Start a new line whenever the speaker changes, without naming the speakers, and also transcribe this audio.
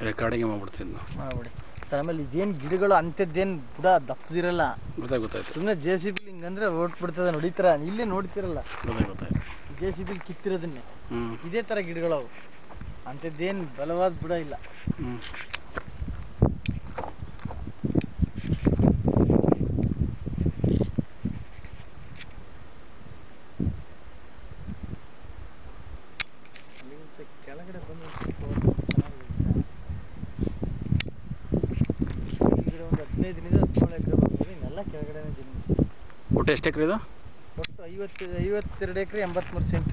Recording ಮಾಡ್ಬಿಡ್ತಿದ್ನು
ಮಾಡ್ಬಿಡಿ sir. ಆಮೇಲೆ ಇದೇನು ಗಿಡಗಳು ಅಂಥದ್ದೇನು ಬುಡ ದಪ್ಪದಿರಲ್ಲ,
ಗೊತ್ತಾಯ್ತು.
ಸುಮ್ಮನೆ JCB ಹಿಂಗಂದ್ರೆ ಓಟ್ಬಿಡ್ತದೆ ನೋಡಿತರ, ಇಲ್ಲೇ ನೋಡ್ತಿರಲ್ಲ,
ಗೊತ್ತಾಯ್ತು.
JCB ಕಿತ್ತಿರೋದನ್ನೇ. ಇದೇ ಥರ ಗಿಡಗಳವು, ಅಂಥದ್ದೇನು ಬಲವಾದ ಬುಡ ಇಲ್ಲ. ಕೆಳಗಡೆ ಬಂದು ಒಂದು 15ರಿಂದ 17 ಎಕರೆ ಬರ್ತದೆ, ಇನ್ನೆಲ್ಲ ಕೆಳಗಡೆ ಜಮೀನು.
ಒಟ್ಟು ಎಷ್ಟು ಎಕರೆ ಇದು?
ಒಟ್ಟು 52 ಎಕರೆ 83 ಸೆಂಟ್.